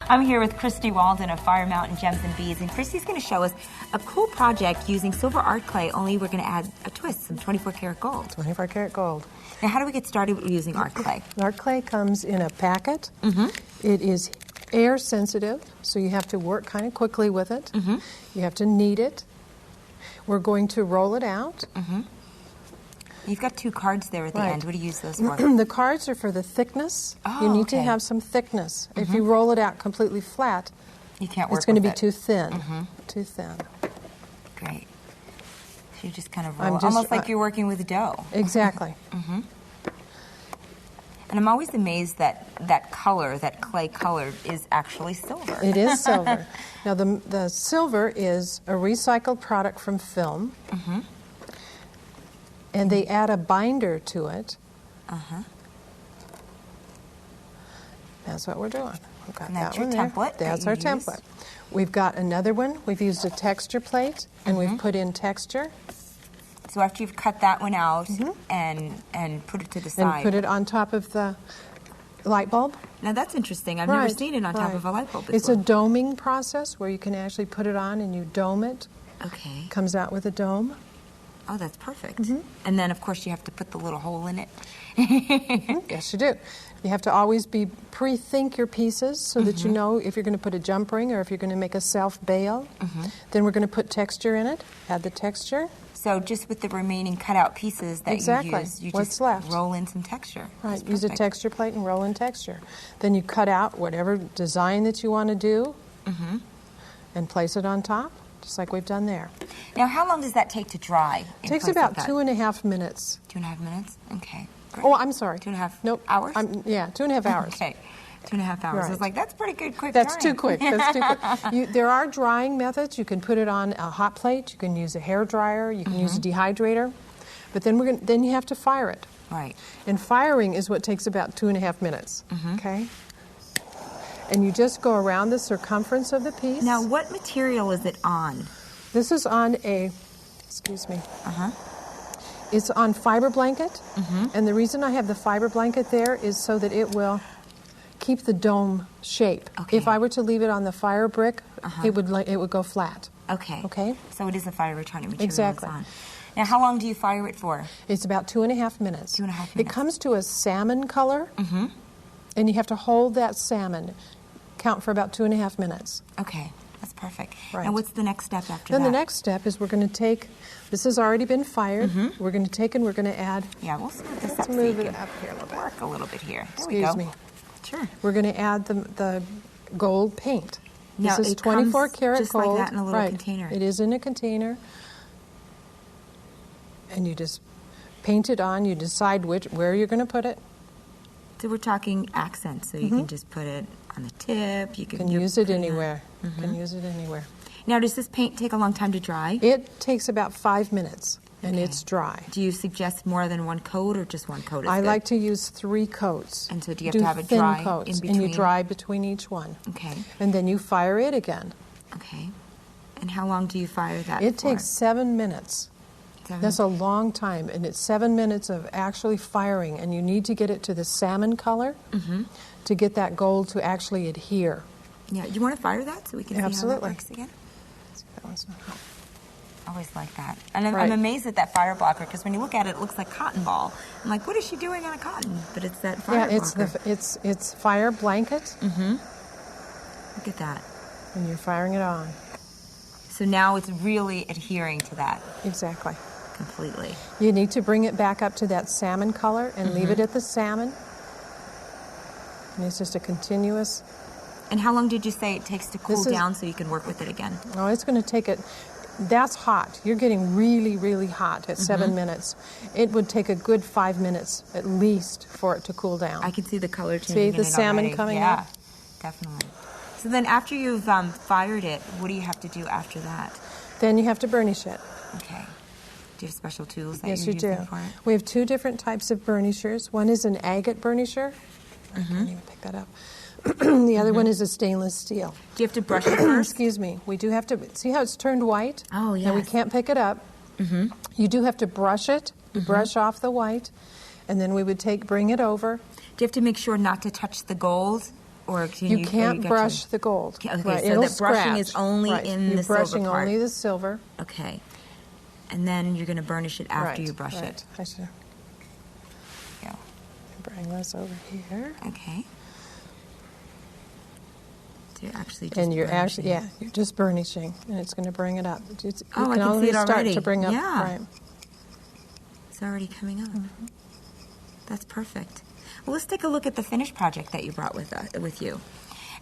I'm here with Kristy Walden of Fire Mountain Gems and Beads, and Kristy's going to show us a cool project using silver art clay, only we're going to add a twist, some 24 karat gold. 24 karat gold. Now, how do we get started with using art clay? Art clay comes in a packet. It is air sensitive, so you have to work kind of quickly with it. You have to knead it. We're going to roll it out. You've got two cards there at the end. What do you use those for? The cards are for the thickness. Oh, you need to have some thickness. If you roll it out completely flat, you can't work it's going to be with it. Too thin. Too thin. Great. So you just kind of roll, almost like you're working with dough. Exactly. And I'm always amazed that that color, that clay color, is actually silver. It is silver. Now, the silver is a recycled product from film. And they add a binder to it. That's what we're doing. We've got And that's that your one template. there. That's our template. We've got another one. We've used a texture plate, and we've put in texture. So after you've cut that one out and put it to the side. And put it on top of the light bulb. Now that's interesting. I've never seen it on top of a light bulb before. It's a doming process where you can actually put it on and you dome it. Okay. Comes out with a dome. Oh, that's perfect. And then, of course, you have to put the little hole in it. Yes, you do. You have to always pre-think your pieces so that you know if you're going to put a jump ring or if you're going to make a self-bail. Then we're going to put texture in it, add the texture. So just with the remaining cut-out pieces that you use, you What's just left? roll in some texture. Right, use a texture plate and roll in texture. Then you cut out whatever design that you want to do and place it on top, just like we've done there. Now, how long does that take to dry? It takes about 2.5 minutes. 2.5 minutes? Okay. Great. Oh, I'm sorry. 2.5 hours? Yeah, 2.5 hours. Okay. 2.5 hours. I was like, that's pretty good quick That's drying. too quick. That's too quick. There are drying methods. You can put it on a hot plate. You can use a hair dryer. You can use a dehydrator. But then you have to fire it. Right. And firing is what takes about 2.5 minutes. Okay? And you just go around the circumference of the piece. Now, what material is it on? This is on a, excuse me. It's on fiber blanket. And the reason I have the fiber blanket there is so that it will keep the dome shape. Okay. If I were to leave it on the fire brick, it would go flat. Okay. Okay? So it is a fire retardant material. Exactly. It's on. Now, how long do you fire it for? It's about 2.5 minutes. 2.5 minutes. It comes to a salmon color, and you have to hold that salmon. Count for about 2.5 minutes. Okay, that's perfect. Right. And what's the next step after Then that? the next step is we're going to take, this has already been fired, we're going to take and we're going to add. Yeah, we'll smooth this Let's up so move you it can up here a little bit. work a little bit here. There we go. Excuse me. Sure. We're going to add the gold paint. Now, this is it 24 comes karat just gold. like that in a little container. It is in a container. And you just paint it on. You decide where you're going to put it. So we're talking accents, so you can just put it on the tip. You can use it anywhere. You can use it anywhere. Now, does this paint take a long time to dry? It takes about 5 minutes, and it's dry. Do you suggest more than one coat or just one coat is I good? like to use 3 coats. And so do you have to have it thin dry coats, in between? And you dry between each one. Okay. And then you fire it again. Okay. And how long do you fire that It for? takes 7 minutes. 7? That's a long time, and it's 7 minutes of actually firing, and you need to get it to the salmon color to get that gold to actually adhere. Yeah, you want to fire that so we can see how that works again? Let's see if that one's not hot. Always like that. And I'm amazed at that fire blocker, because when you look at it, it looks like cotton ball. I'm like, what is she doing on a cotton? But it's that fire blocker. It's fire blanket. Look at that. And you're firing it on. So now it's really adhering to that. Exactly. Completely. You need to bring it back up to that salmon color and leave it at the salmon. And it's just a continuous. And how long did you say it takes to cool down so you can work with it again? Oh, it's going to take it. That's hot. You're getting really, really hot at 7 minutes. It would take a good 5 minutes at least for it to cool down. I can see the color changing. See the salmon coming up? Yeah, definitely. So then after you've fired it, what do you have to do after that? Then you have to burnish it. Okay. Do you have special tools that Yes, you're you do. using for it? We have 2 different types of burnishers. One is an agate burnisher. I can't even pick that up. The other one is a stainless steel. Do you have to brush it first? Excuse me. We do have to. See how it's turned white? Oh, yes. And we can't pick it up. You do have to brush it. You brush off the white. And then we would bring it over. Do you have to make sure not to touch the gold? Or can You can't brush the gold. Okay, right. so It'll the brushing scratch. is only right. in You're the silver brushing part. only the silver. Okay. And then you're going to burnish it after right. you brush right. it. I should Yeah. bring this over here. Okay. So you're actually just And you're burnishing it. you're just burnishing, and it's going to bring it up. You Oh, I can can see already it start already. to bring up. Yeah. Right. It's already coming up. That's perfect. Well, let's take a look at the finished project that you brought with you.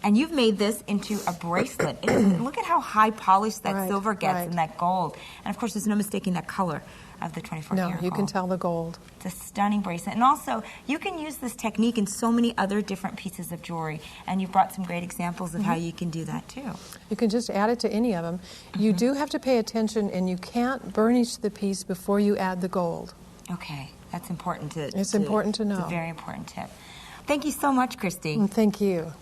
And you've made this into a bracelet. Look at how high polished that Right, silver gets right. and that gold. And of course, there's no mistaking that color of the 24 No, karat you can gold. tell the gold. It's a stunning bracelet. And also, you can use this technique in so many other different pieces of jewelry. And you've brought some great examples of how you can do that too. You can just add it to any of them. You do have to pay attention, and you can't burnish the piece before you add the gold. Okay, that's important to. It's important to know. It's a very important tip. Thank you so much, Kristy. And thank you.